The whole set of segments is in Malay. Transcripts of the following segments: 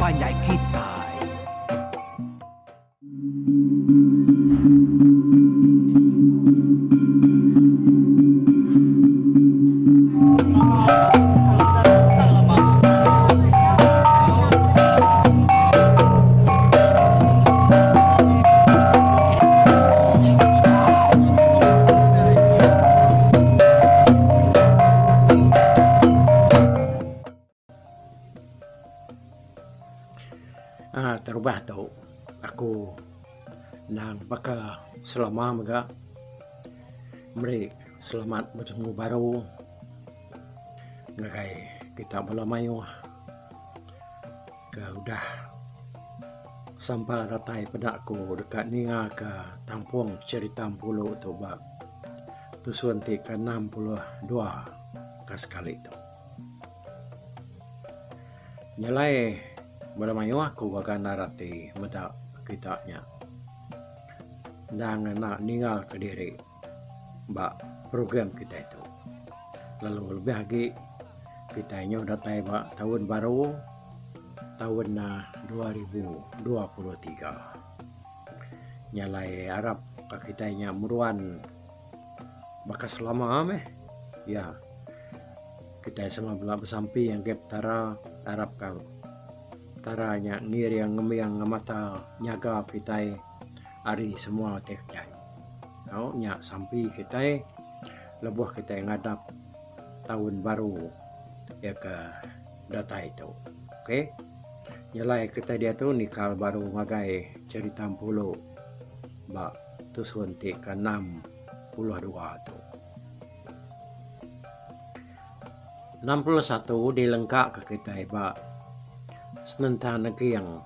Panjai kita. Terubah tau aku nang baka selama mga meri selamat bertemu baru ngagai kita belamayo ke udah sampai ratai pada aku dekat ninga ke tampung cerita pulau tu bab tu suanti ke 62 ke sekali itu nyalai belamayo aku akan narati medak kitanya dan nak ninggal ke diri bak program kita itu lalu lebih lagi kita nyo datai bak tahun baru tahun 2023 nyalai Arab ke kita nya muruan bakas selama ameh ya kita sama bela bersampi yang gap tara Arab kau taranya ngiri yang ngemiang ngamata nyaga kita hari semua tekjai. Au nyak sampai kita lebuh kita ngadap tahun baru ya ke data itu. Oke. Nyalai kita dia tu nikal baru ngagai cerita pulau bak tu sunti ke 62 tu. 61 dilengkap ke kita bak senentang negeri yang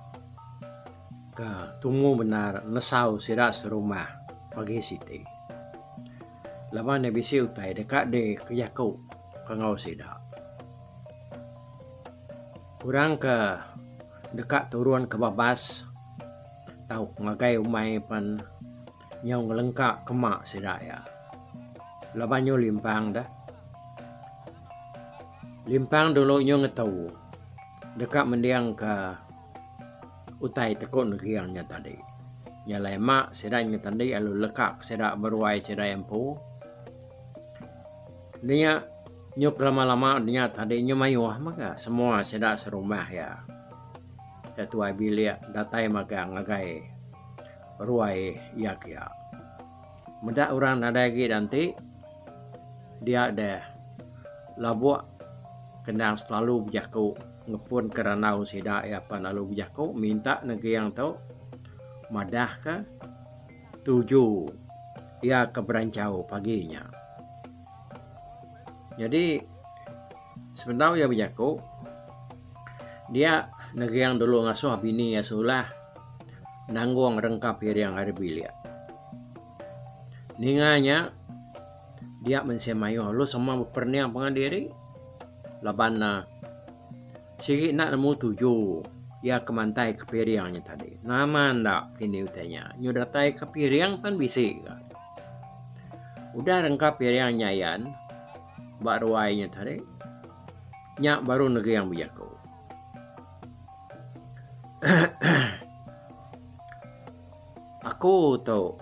ke tunggu benar nesau sirak serumah pagi siti. Lawan ne bisi utai dekat de ke Yakub ke ngau sidak. Kurang ke dekat turun ke babas tau ngagai umai pan nyau ngelengkak kemak sidak ya. Lawan nyo limpang dah. Limpang dulu nyo ngetau dekat mendiang ke utai tekun negeriangnya tadi. Nyalai mak sedanya tadi alu lekak sedak beruai sedak empu. Dia nyup lama-lama dia tadi nyo mayuah maka semua sedak serumah ya. Ketua bilik datai maka ngagai ruai ya kia. Medak orang ada lagi nanti dia ada labuak kendang selalu berjaku ngepun kerana usida ya pan alu bijako minta negeri yang tahu madah ke 7 ya keberancau paginya. Jadi sebenarnya bijako dia negeri yang dulu ngasuh bini ya sulah nanggung rengkap yang hari bilia. Ninganya dia mensemayo lu semua berperniang pengadiri labana sikit nak nemu 7 ya kemantai kepiriangnya tadi. Nama ndak kini utanya. Nyo datai kepiriang pan bisik. Udah rengkap piriang nyayan bak ruainya tadi. Nyak baru negeri yang bijako. Aku tahu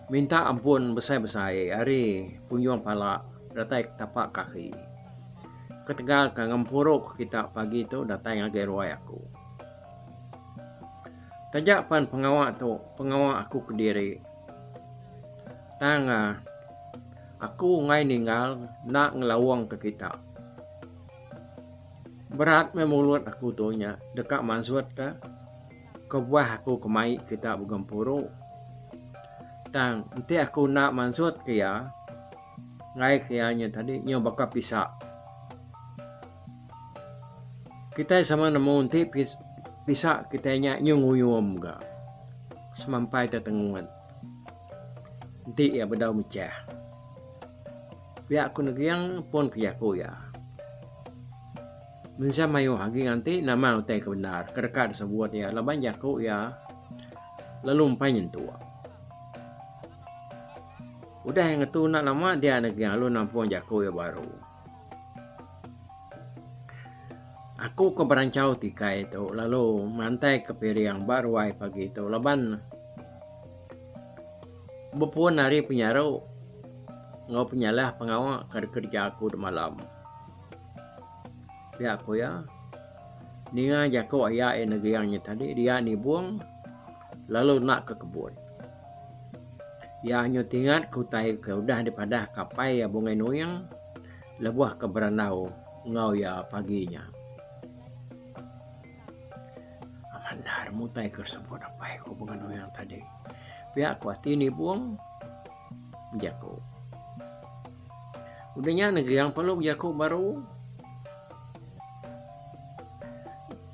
minta ampun besar-besar hari punjung pala datai tapak kaki. Ketegal ke ngampuruk kita pagi tu datang ngagai ruai aku. Tajak pan pengawak aku ke diri. Tanga aku ngai ninggal nak ngelawang ke kita. Berat memulut aku tu nya dekat mansut ke buah aku kemai kita bergampuruk. Tang nanti aku nak mansut ke ya ngai kianya tadi nyo bakal pisah. Kita sama nemu nanti bisa kita nyunguyum ga semampai tetenguan nanti ya bedau mecah pihak aku negeri yang pun kiaku ya mensia mayu hagi nanti nama utai kebenar kedekat sebuat ya laban jaku ya lalu mpai nyentua udah yang itu nak lama dia negeri yang lu nampung jaku ya baru. Aku ke berancau tika itu, lalu mantai ke Periang Barwai pagi itu. Laban bepun hari penyaru ngau penyalah pengawa kerja aku di malam. Ya aku ya, ninga jako ayah negeriangnya tadi dia ni buang, lalu nak ke kebun. Ya hanya tinggal ku tai ke udah daripada kapai ya bungai nuyang, lebuah ke beranau ngau ya paginya. Amandar mutai ke sebut apa ya ku bungai nuyang tadi. Pihak kuati ni buang, jako. Udahnya negeri yang perlu jako baru.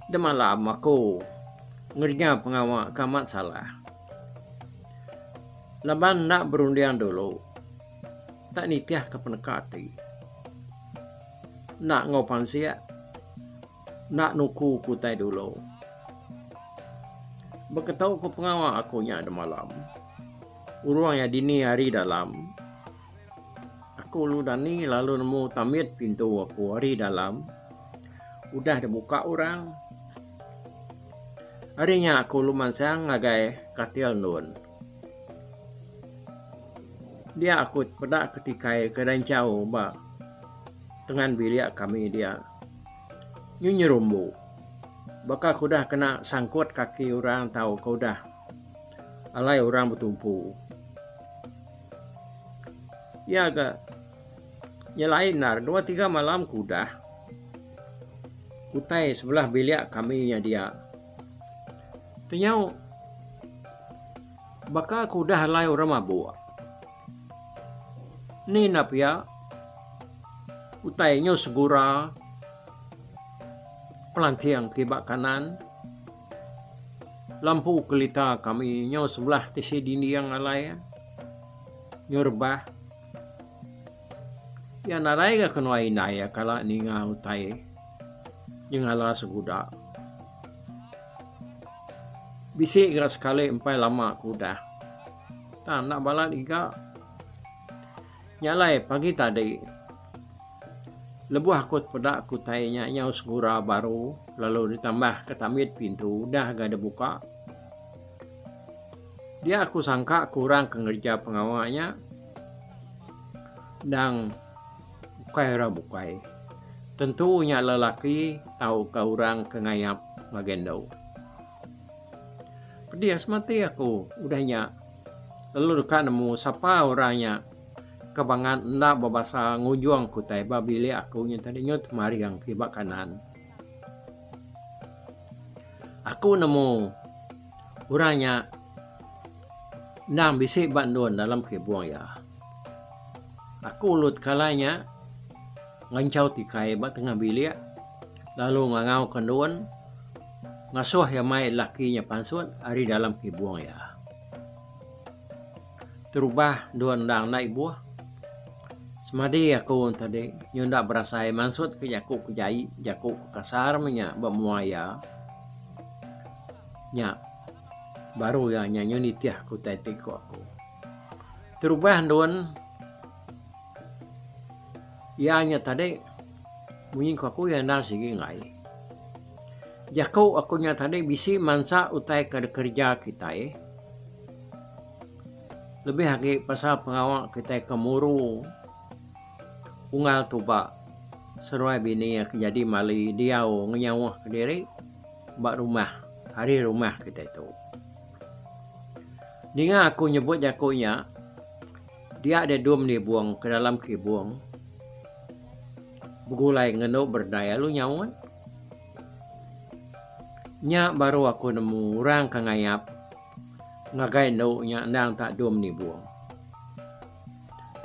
De malam aku ngerja pengawal kamat salah. Laban nak berundian dulu. Tak nitiah ke penekati. Nak ngopan siap. Nak nuku kutai dulu. Berketau ke pengawal akunya de malam. Uruangnya dini hari dalam. Aku ludani lalu nemu tamit pintu aku hari dalam. Udah dibuka orang. Harinya aku luman sang ngagai katil nun. Dia aku pada ketika kedancau ba dengan bilik kami dia nyerumbu. Baka aku dah kena sangkut kaki orang tahu kau dah alai orang bertumpu. Ya agak nyalain nar 2-3 malam kudah kutai sebelah bilik kami nya dia. Ternyau baka aku dah alai orang mabuk. Ni napia utainya segura pelantiang kibak kanan lampu kelita kami nyo sebelah tisi dini yang alai nyorbah ya narai ka kenoi naya kala ninga utai yang ala seguda bisi gra sekali empai lama kuda tak nak balat iga nyalai pagi tadi lebuh akut pada kutainya nyau segura baru lalu ditambah ketamit pintu dah gak ada buka dia aku sangka kurang kerja pengawalnya dan bukai tentunya lelaki tahu kurang kengayap magendau pedias mati aku udahnya lalu dekat nemu siapa orangnya kebangan ndak babasa ngujuang kutai babili aku nya tadi nyot mari yang kibak kanan. Aku nemu uranya nang bisi bandun dalam kebuang ya. Aku lut kalanya ngancau tikai ba tengah bilik lalu ngangau kendun ngasuh ya mai lakinya pansut ari dalam kebuang ya. Terubah duan dang naik buah semadi aku tadi nyunda berasa mansut ke jaku kejai jaku kasar menya bamuaya nya baru ya nyanyi nitiah ku tetiko aku terubah don ya nya tadi munyin aku ya nda sigi ngai jaku aku nya tadi bisi mansa utai kerja kita lebih lagi pasal pengawal kita kemuru ungal tuba seruai bini yang jadi mali diau ngenyawah ke diri bak rumah hari rumah kita itu dengan aku nyebut jakunya dia ada dom ni buang ke dalam kibuang begulai ngeno berdaya lu nyawan nya baru aku nemu orang kangayap ngagai no nya nang tak dom ni buang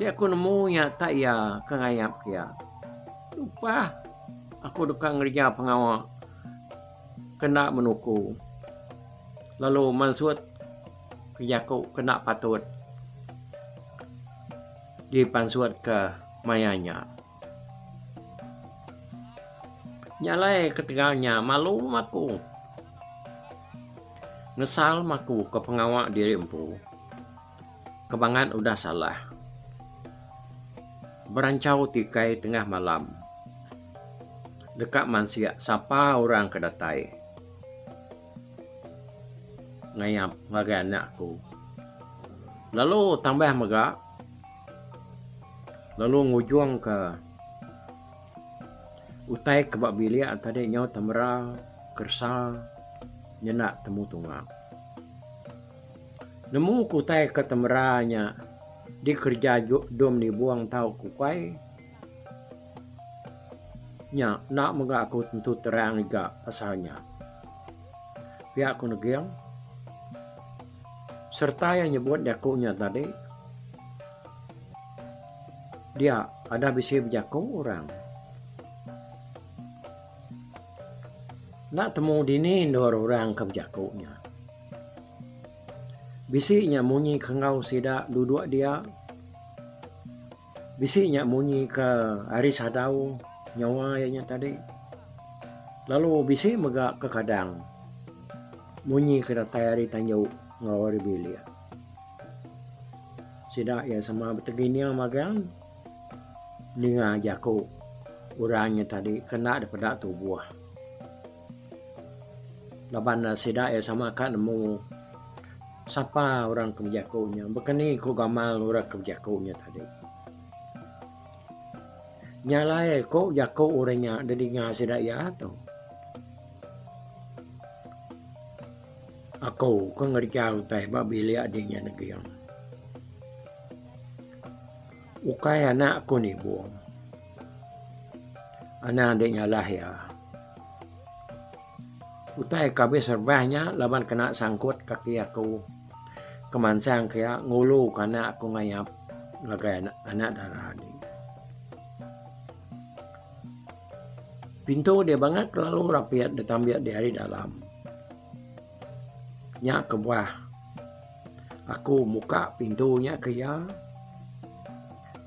ti aku nemu nya tak ya kangayap ya lupa aku dukang ngerja pengawal kena menuku lalu mansut kejaku kena patut dipansuat ke mayanya nyalai ketiganya malu maku ngesal maku ke pengawal diri empu kebangan udah salah berancau tikai tengah malam dekat mansia sapa orang kedatai ngayap ngagai anakku lalu tambah megak lalu ngujung ke utai kebak bilia tadi nyau tamra kersa nyenak temu tungak nemu kutai ke temeranya di kerja dom ni buang tahu kukai nya nak megak aku tentu terang juga pasalnya pihak aku negiang serta yang nyebut jakunya tadi dia ada bisi berjakung orang nak temu dini dua orang ke berjakunya bisinya munyi kengau sida duduk dia bisinya munyi ke hari sadau nyawa yang tadi lalu bisi megak ke kadang munyi ke datai hari tanjau ngawari bilia sida ya sama beteginya magang ninga jaku orangnya tadi kena daripada tubuh laban sida ya sama kan nemu siapa orang kebijakunya bekeni ku gamal orang kebijakunya tadi nyalai kok jaku orangnya dari ngasih daya atau aku kan ngerjau teh babili adiknya negiang ukai anakku nih buang anak adiknya lah ya utai kabe serbahnya laban kena sangkut kaki aku kemansang kaya ngulu karena aku ngayap ngagai anak darah adik pintu dia banget lalu rapiat ditambiat di hari dalam nyak ke bawah aku muka pintunya kaya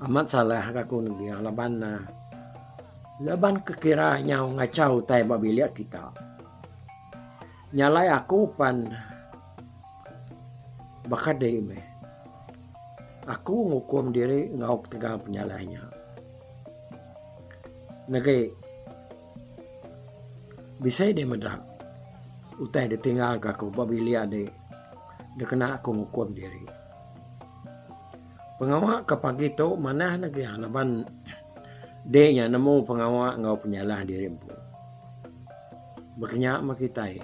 amat salah aku dia laban kekiranya ngacau tai babiliat kita nyalai aku pan bakat deh aku ngukum diri ngauk tegang penyalahnya nage bisa dia medak utai ditinggal aku babilia dia kena aku ngukum diri pengawak ke pagi tu mana lagi laban dia nemu pengawak ngau penyalah diri pun berkenyak makitai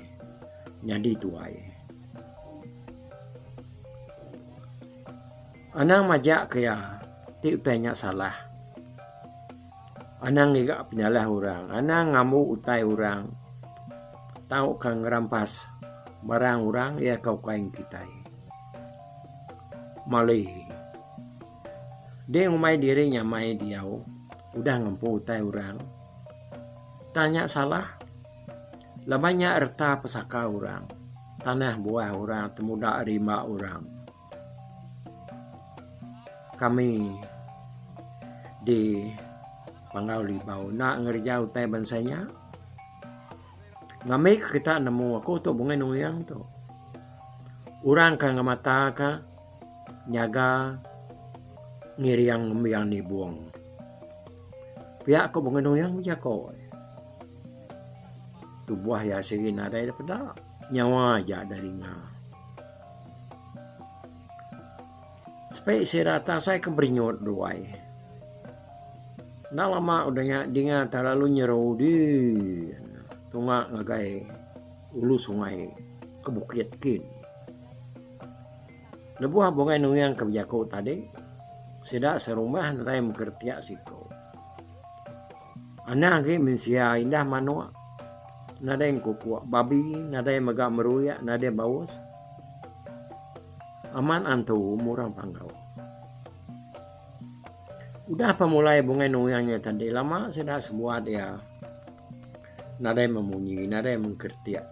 nyadi tuai anang majak kaya ti utainya salah anang iga penyalah orang anang ngamu utai orang tahu kang rampas barang orang ya kau kain kita malih dia ngumai dirinya mai diau udah ngempu utai orang tanya salah labanya erta pesaka orang tanah buah orang temuda rima orang kami di Pangau Libau nak ngerja utai bansanya ngamik kita nemu aku tu bungai nuyang tu orang kan ngamata ka nyaga ngiriang ngembiang ni buang pihak aku bungai nuyang jako tu buah ya segin ada daripada nyawa aja dari nga supaya serata saya kebrinyot duai nak lama udahnya dinga terlalu nyeru di tunga ngagai ulu sungai ke bukit kin lebuah bungai nuyang ke jako tadi sedak serumah narai mengertiak siko anak lagi mensia indah manua nada yang kukuak babi nada yang megak meruyak nada yang baus aman antu murang panggau udah pemulai bungai nuyangnya tadi lama sedak sebuah dia nada yang memunyi, nada yang mengkertiak.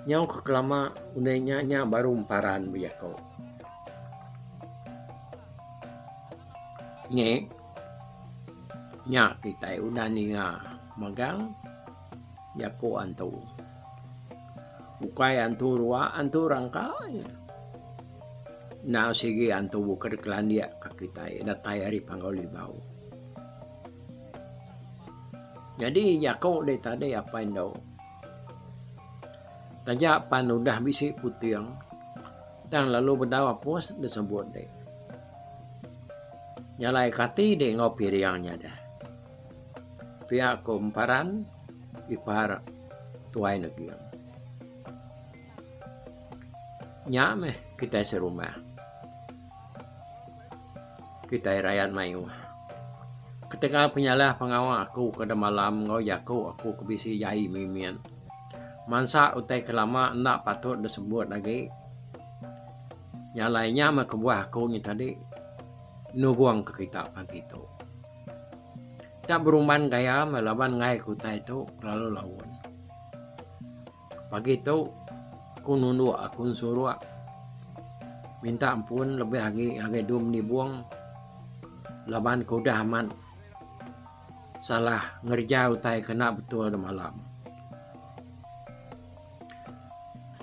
Nyau kekelama unainya baru emparan bejako. Nge, nya kita udah ninga magang, jako antu. Ukai antu rua, antu rangka. Nah sige antu buka kelandia kakita datai hari Pangau Libau. Jadi Yakob dari tadi apa yang tajak pan udah bisi putiang dan lalu berdawa pos disebut deh nyalai kati deh ngopi riangnya dah pihak kumparan ipar tuai negeri nyame kita serumah kita rakyat mayu ketika penyalah pengawa aku kada malam ngoyaku aku kebisi yai mimian mansa utai kelama nak patut disebut lagi nyalainya mah kebuah aku ni tadi nuguang ke kita pagi itu tak beruman gaya melawan ngai kuta itu lalu lawan pagi itu aku nundu aku suruh minta ampun lebih lagi dum ni buang laban kuda aman salah ngerja utai kena betul ada malam.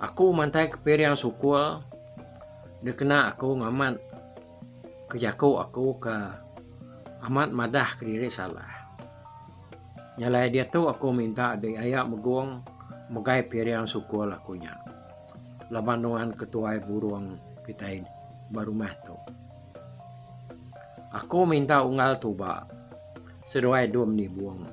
Aku mantai keperiang sukul dia kena aku ngaman kejaku aku ke amat madah ke diri salah. Nyalai dia tu aku minta adik ayak meguang megai periang sukul akunya. Labanungan ketua buruang kita ini baru mah tu. Aku minta unggal tuba seruai dom ni buang.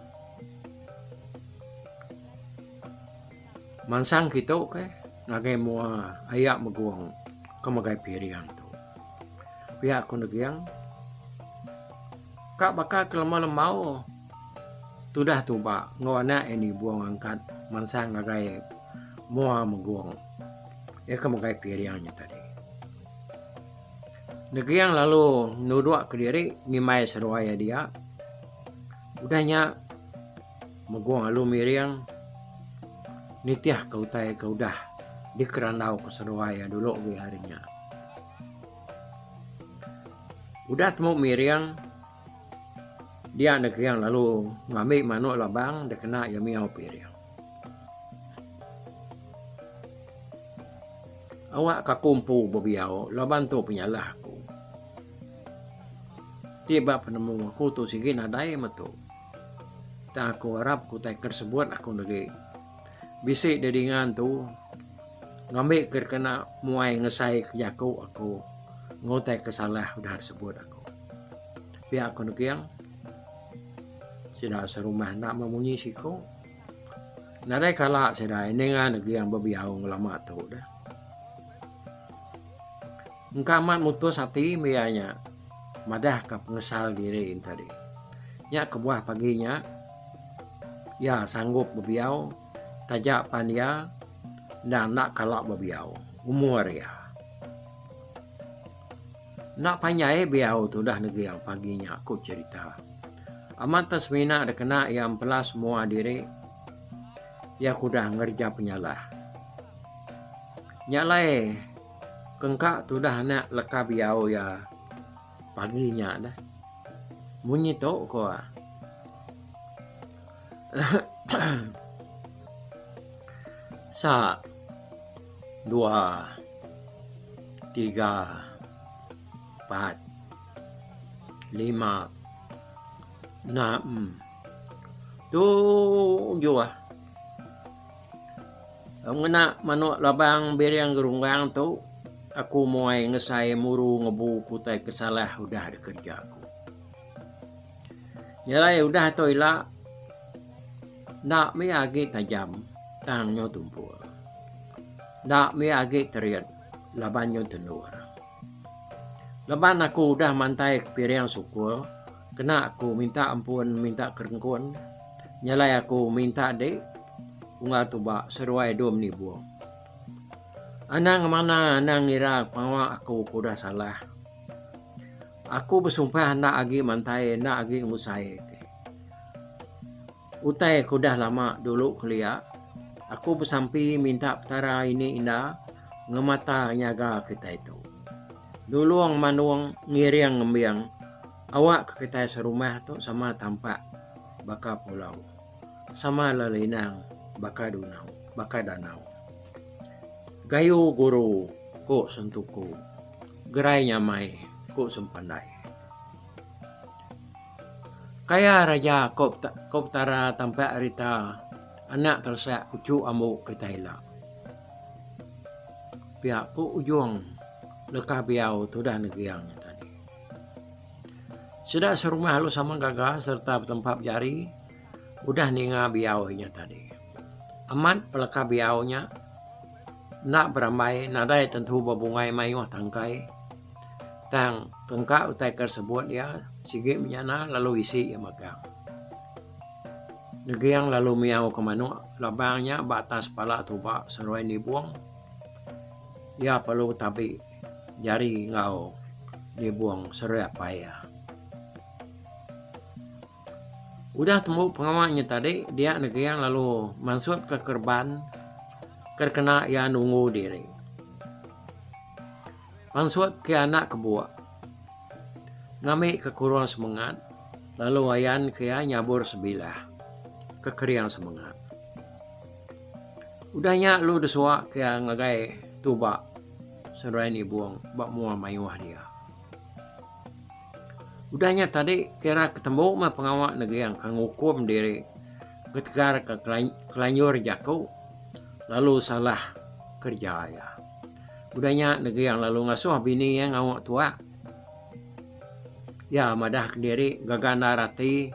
Mansang kita ke ngagai mua ayak meguang ke magai periang tu. Pihak aku negiang kak bakal kelemah-lemau tudah tuba ngona ini buang angkat mansang ngagai mua meguang ya ke magai periangnya tadi. Negiang lalu nuduk ke diri ngimai seruaya dia udahnya meguang alu miriang nitiah kau tai kau dah di keranau ke seruaya dulu di harinya udah temu miriang dia negiang lalu ngambil manuk labang dia kena ya miau piriang awak kakumpu bebiau laban tu penyalah aku tiba penemu aku tu sigin adai metu tak aku harap ku tak tersebut aku negi bisik dedingan tu ngambil kena muai ngesai kejaku aku ngotai kesalah udah tersebut aku pihak aku negiang sudah serumah nak memunyi siku nadai kalak sudah ini ngan negiang bebiau ngelama tu dah engkamat mutus hati mianya madah ke pengesal diri tadi nya kebuah paginya ya sanggup bebiau tajak pania dan nak kalak bebiau umur ya nak panyai biau tu dah negeri yang paginya aku cerita amat tasmina ada kena yang pelas semua diri ya aku dah ngerja penyalah nyalai kengkak tu dah nak leka biau ya paginya dah bunyi tu ko sa 2 3 4 5 6 7 ang ngena manuk labang beriang gerunggang tu aku muai ngesai muru ngebu kutai kesalah udah ada kerja aku nyalai udah tu ila nak mi agi tajam tangnya tumpul nak mi agi teriat labannya tenur laban aku udah mantai kepiriang sukul kena aku minta ampun minta kerengkun nyalai aku minta dek unga tuba seruai dom ni buang anang mana anang ngira pawa aku kuda salah aku bersumpah nak agi mantai nak agi musai utai kuda lama dulu kelia aku bersampi minta petara ini indah ngemata nyaga kita itu dulu ang manuang ngiriang ngembiang awak ke kita serumah tu sama tampak baka pulau sama lalinang baka danau gayu guru ko sentuku gerai nyamai ko sempandai Kaya raja kop tara tampak rita anak tersa ucu amu kita hila. Pihak ku ujung leka biau tu dah negiangnya tadi. Sudah serumah lu sama gagah serta tempat jari udah ninga biaunya tadi. Amat peleka biaunya nak beramai nadai tentu babungai mayuh tangkai. Tang kengka utai tersebut dia sige menyana lalu isi ya magang. Negiang lalu miau ke manu labangnya batas pala tuba seruai ni buang. Ya perlu tapi jari ngau dibuang seruai apa ya. Udah temu pengamaknya tadi dia negiang lalu masuk ke kerban terkena ya nunggu diri. Pansut ke anak kebuak. Ngami kekuruan semangat. Lalu wayan ke nyabur sebilah. Kekeriang semangat. Udahnya lu desua ke ngagai tuba. Seruai ni buang. Bak mua mayuah dia. Udahnya tadi kira ketemu mah pengawak negeri yang kang hukum diri. Ketegar ke kelanyur jaku. Lalu salah kerja ya. Udahnya negeri yang lalu ngasuh bini yang awak tua. Ya madah kendiri gagana rati.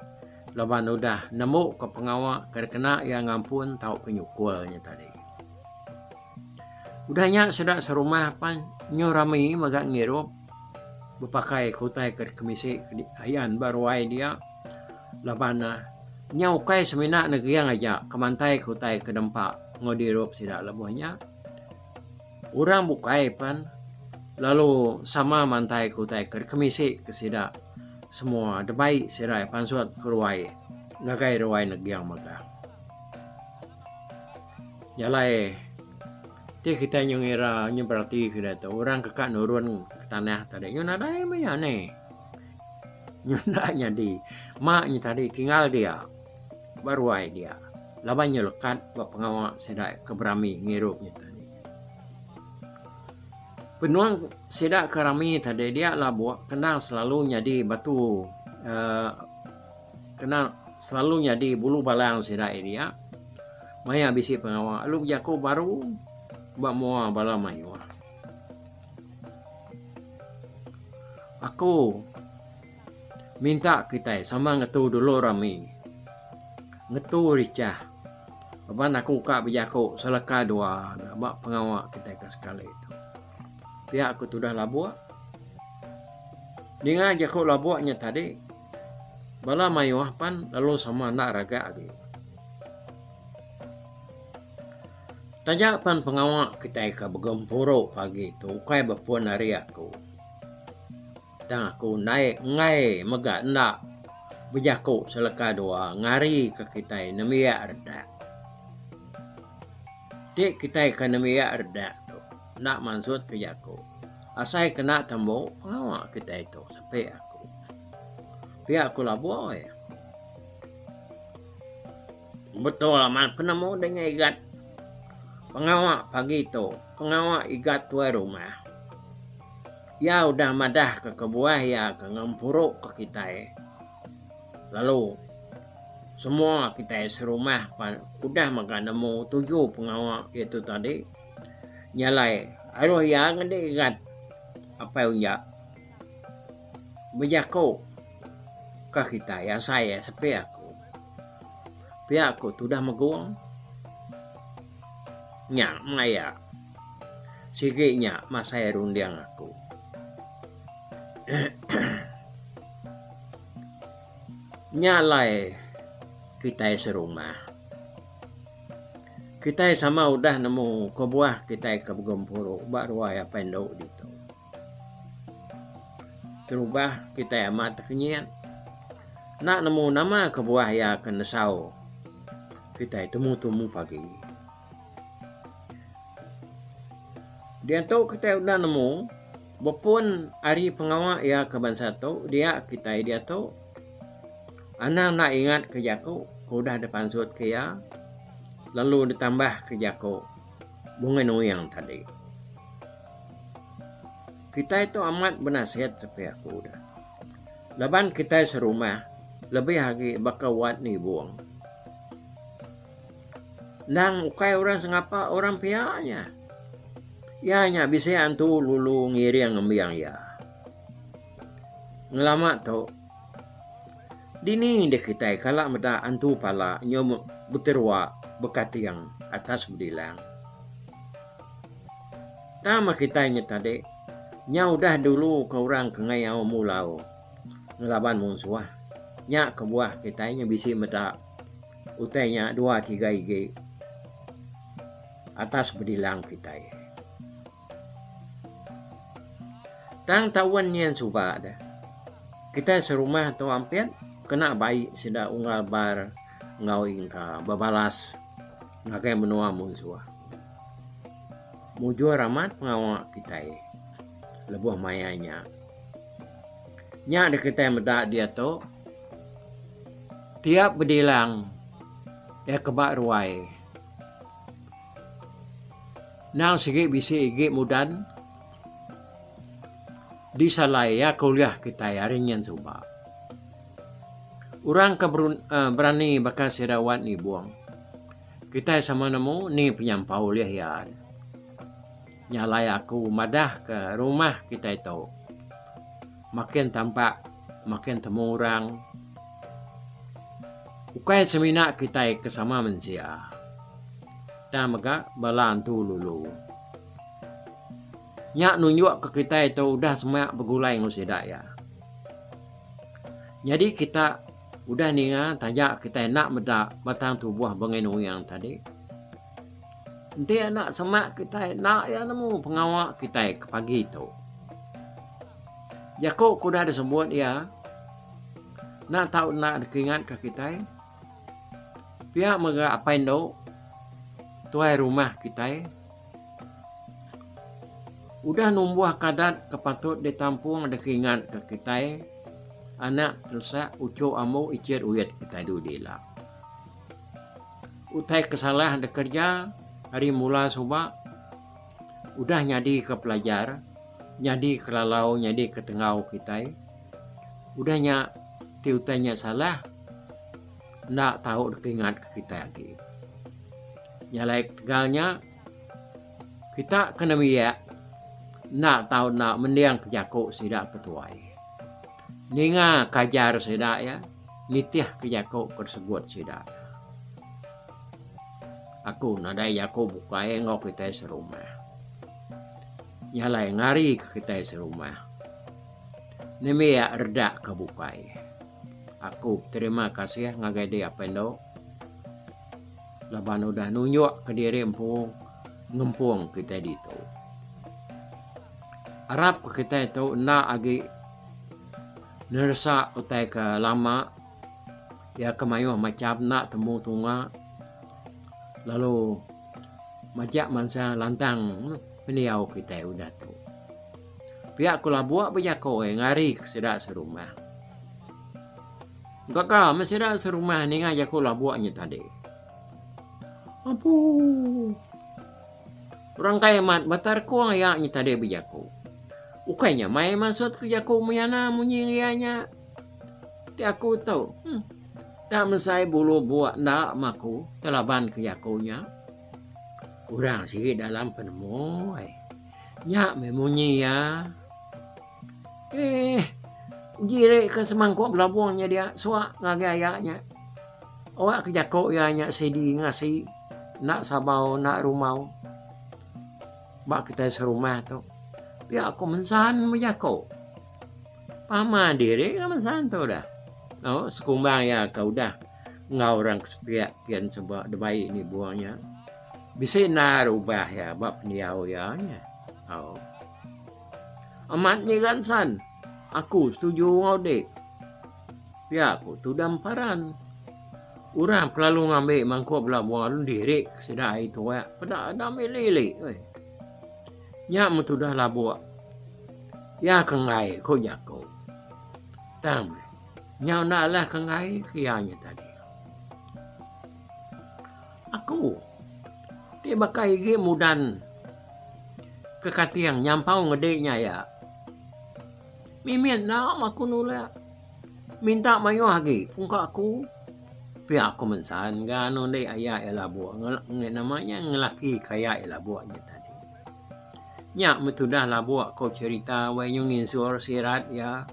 Laban udah nemu ke pengawak kena yang ngampun tahu penyukulnya tadi. Udahnya sudah serumah pan nyurami magak ngirup. Berpakai kutai ke kemisi ayan baruai dia. Laban nyaukai semina negeri yang aja kemantai kutai ke dempak ngodirup sidak lebuhnya. Orang bukai pan lalu sama mantai kutai ke kemisi ke sida semua debai sirai pansut keruai ngagai ruai negiang magang. Jalai ti kita nyungira berarti kita tu orang kekak nurun ke tanah tadi nyuna dai mayane. Nyuna nyadi maknya tadi tinggal dia baruai dia. Labannya lekat buat pengawak sida keberami ngirupnya tadi. Penuang sidak kerami tadi dia lah buat kenal selalu nyadi batu kenal selalu nyadi bulu balang sidak dia. Maya bisi pengawal lu jaku baru bak mua bala mayu. Aku minta kita sama ngetu dulu rami. Ngetu ricah. Aban aku kak berjaku selaka dua bak pengawal kita ke sekali itu. Pihak aku sudah labuak. Dengan jakuk labuaknya tadi. Bala mayuah pan lalu sama nak raga lagi. Tajak pan pengawak kita ke begempuruk pagi tu. Ukai berpuan hari aku. Dan aku naik ngai megak nak. Berjakuk selaka dua. Ngari ke kita nemiak redak. Dik kita ke nemiak redak. Nak maksud ke aku. Asai kena tembok pengawak kita itu sampai aku. Pihak aku lah boy. Betul aman penemu dengan igat. Pengawak pagi itu. Pengawak igat tua rumah. Ya udah madah ke kebuah ya ke ngempuruk ke kita. Lalu semua kita serumah udah makan nemu 7 pengawak itu tadi. Nyalai aduh yang ngede igat apa yang berjaku ke kita ya saya sepi aku sudah meguang nyak maya siginya masa rundiang aku. Nyalai kita serumah. Kita sama udah nemu kebuah kita ke Begempuru baru ya pendok gitu. Terubah kita amat kenyian. Nak nemu nama kebuah ya kenesau. Kita temu pagi. Dia tahu kita udah nemu. Walaupun hari pengawak ya ke Bansatu dia tahu. Anak nak ingat ke jaku. Udah depan sud ke ya. Lalu ditambah ke jaku bunga nuyang tadi. Kita itu amat bernasihat sampai aku udah. Laban kita serumah lebih lagi bakawat ni buang. Nang ukay orang sengapa orang pihaknya. Ianya bisa antu lulu ngiri yang ngembiang ya. Ngelama to. Dini deh kita kalau mata antu pala nyom buterwa bekat yang atas bedilang. Tama kita ingat tadi. Nya udah dulu ke orang ke ngayau mulau. Ngelaban musuh. Nya ke buah kita nya bisa mata utainya 2-3 ig atas bedilang kita. Tang tawan nian suba ada. Kita serumah atau ampian kena baik sida unggal bar ngawing ka babalas ngakai menua musuh. Mujo ramat pengawak kita lebuh mayanya. Nya ada kita medak dia tu tiap bedilang ya kebak ruai. Nang segi bisi igi mudan di salai ya kuliah kita ya ringan suba. Orang berani bakal serawat ni buang. Kita sama nemu ni penyampau liah ya. Nyalai aku madah ke rumah kita itu. Makin tampak, makin temu orang. Ukai semina kita kesama mensia. Tamaga balantu lulu. Nyak nunjuk ke kita itu udah semak bergulai ngusida ya. Jadi kita udah ninga tanya kita nak medak batang tubuh bengenu yang tadi. Dia nak semak kita nak ya nemu pengawak kita ke pagi itu. Jako kuda ada sebut ya. Nak tahu nak dikingat ke kita. Pihak mereka apain do. Tuai rumah kita. Udah numbuh kadat kepatut ditampung dikingat ke kita. Anak tersak ucu amu icir uyat kita dulu dilap. Utai kesalahan de kerja. Hari mula suba udah nyadi ke pelajar, nyadi ke lalau, nyadi ke tengau kita. Udahnya tiutanya salah, nak tahu dikingat ke kita lagi. Nyalai tegalnya kita kena miyak, nak tahu nak mendiang kejakuk sidak ketuai. Ninga kajar sidak ya, nitiah kejakuk tersebut sidak. Aku nadai aku bukai ngok kita serumah. Nyalai ngari kita serumah. Nemi ya reda ke bukai. Aku terima kasih ngagai dia pendo. Laban udah nunjuk ke diri ngempung kita itu. Arab kita itu na agi nersa utai ke lama. Ya kemayu macam nak temu tunga. Lalu majak mansa lantang peniau kita udah tu. Pihak kula buat berjako ngari sedak serumah. Kakak masih dak serumah ni ngajak kula buatnya tadi. Apu. Orang kaya mat batar ko ayaknya tadi berjako. Ukainya mai maksud ke jako muyana munyirianya. Ti aku tahu. Tak mesai bulu buat nak maku telaban ke yakunya. Orang sih dalam penemu. Nyak memunyi ya. Jire ke semangkuk belabuangnya dia. Suak ngagayaknya. Awak ke jakuk ya nyak sedi ngasih. Nak sabau, nak rumau. Bak kita serumah tu. Biar aku mensan menjakuk. Pama diri kan mensan tu dah. Oh, sekumbang ya kau dah ngau orang kesepiak kian sebab debaik ni buangnya. Bisa nak rubah ya bab niau ya nya. Oh. Amat ni kan san. Aku setuju ngau dek. Ya aku tu damparan. Orang pelalu ngambil mangkuk belah buang diri sedai itu ya. Pada ada milili. Nya mutu dah labuak. Ya kengai ko jako. Tam. Nyau nak lah kengai kianya tadi. Aku dia bakai ge mudan kekatiang nyampau ngedeknya ya. Mimin nak aku nula. minta mayo lagi pungka aku pihak aku mensan gano deh ayah elabu namanya ngelaki kaya elabu nya tadi nya metudah labu kau cerita wayung insur sirat ya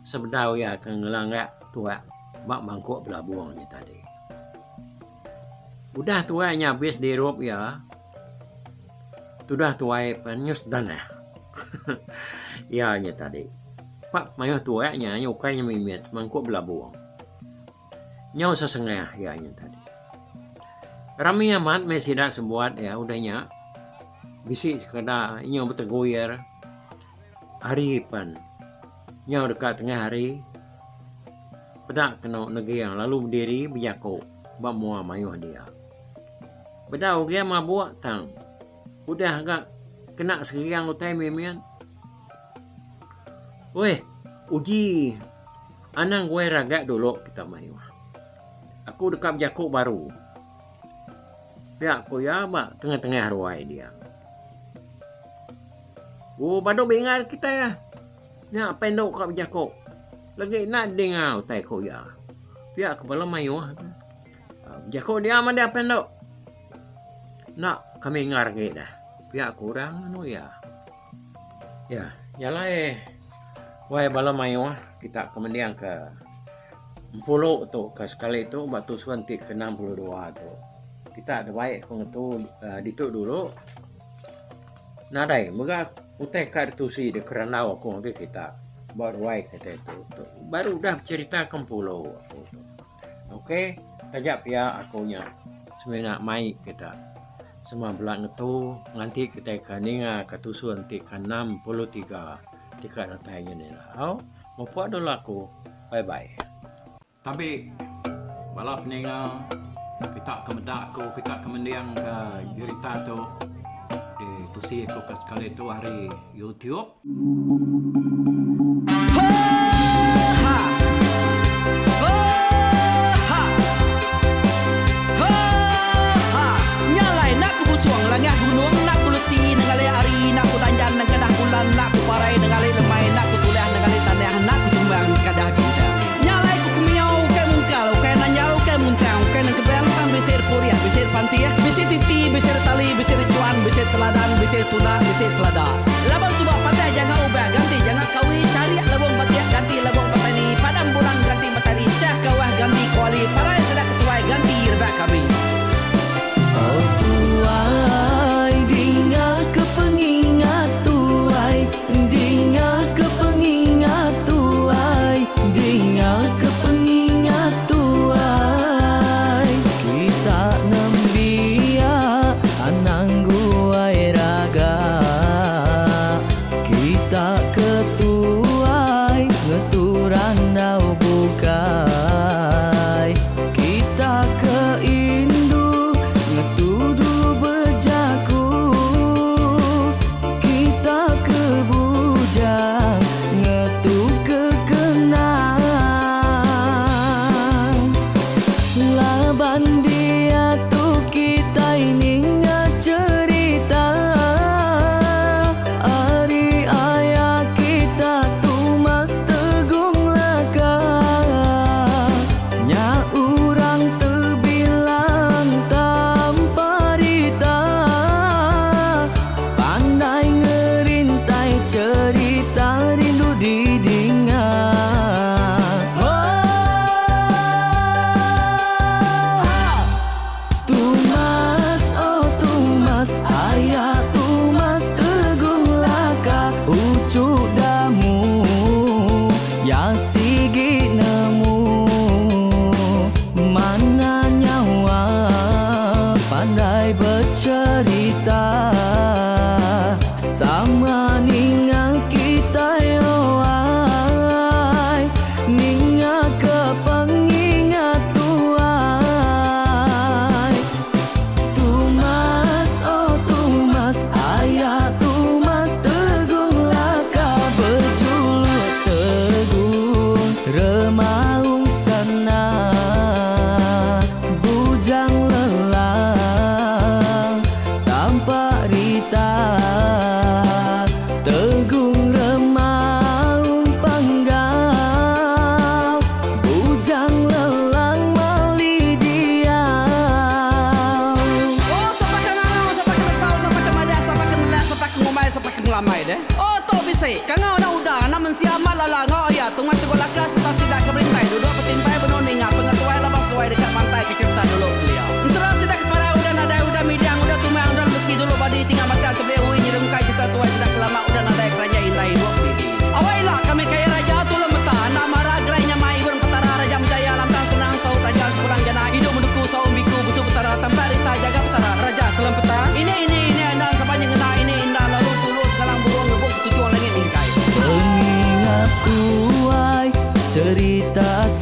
sebedau ya kang ngelangga tua bak mangkuk belabuangnya tadi udah tuanya habis dirup ya sudah tuai penyus dan ya nya tadi pak mayo tuanya nyukainya mimit mangkuk belabuang nyau sesengah ya nya tadi rami amat mesida sebuat ya udahnya bisi kada nyau betegoyer hari pan nyau dekat tengah hari pedak kena negeri lalu berdiri bijako bak mua mayo dia bedau dia mabuk tang udah agak kena seriang utai mimian weh uji anang gue raga dulu kita mayo aku dekat jako baru ya aku ya bak tengah-tengah ruai dia baru bengar kita ya nya pendok kat jako lagi nak dengar utai ko ya pihak kepala mayo jako dia mana pendok nak kami ngarge dah pihak kurang anu ya yalah wai bala mayo kita kemudian ke 10 tu ke sekali itu batu suanti ke 62 tu kita ada baik kong tu dituk dulu nadai mega utai kar tu si de kerana aku kita baru wai kata itu baru dah cerita ke 10 aku okey tajak pia akunya sebenarnya mai kita semua belak ngetu nganti kita kaninga katusuan ti ke 63 tiga datanya ni lah mau buat dulu aku bye tapi balap ninga kita kemedak aku kita kemendiang ke cerita tu di tusi aku sekali itu hari YouTube nyalai nak ku busuang langah gunung nak ku lesi nengalai ari nak ku tanjan nang kadah bulan nak ku parai nengalai lemai nak ku tulah nengalai tanah nak ku tumbang kadah kita nyalai ku kumiau ke mungkal ke nanjau ke muntang ke nang kebang pang besir puriah besir pantia besir titi besir tali besir cuan besir teladan besir tuna besir selada labang subak patah jangan ubah ganti jangan kawi cari labang patiak ganti labang petani padam bulan ganti matahari cah kawah ganti kuali parai sedak ketuai ganti rebak kami oh tuai dinga kepengingat tuai dinga kepengingat tuai dinga kepengingat tuai kita nembia anang guai raga kita ketuai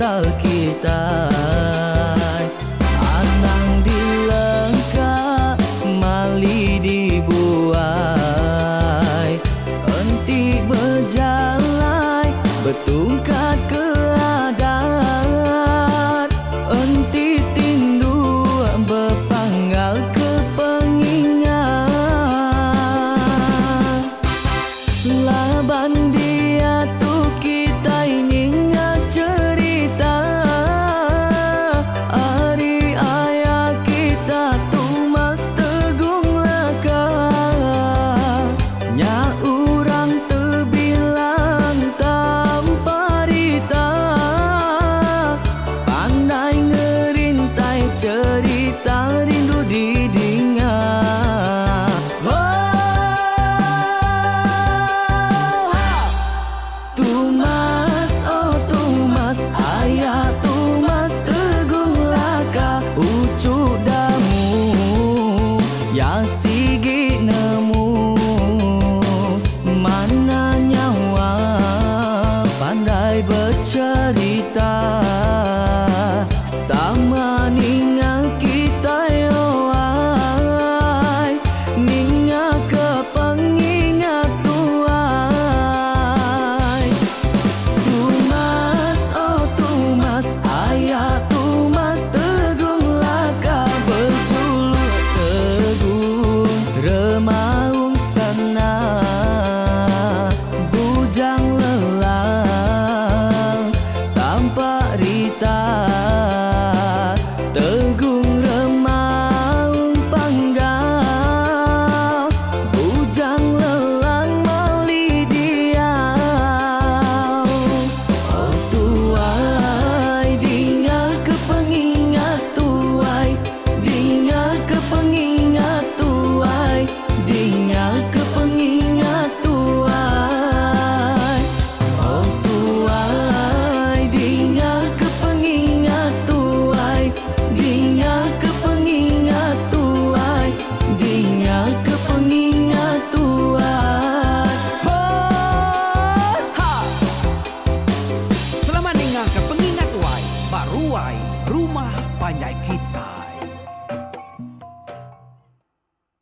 bangsa kita.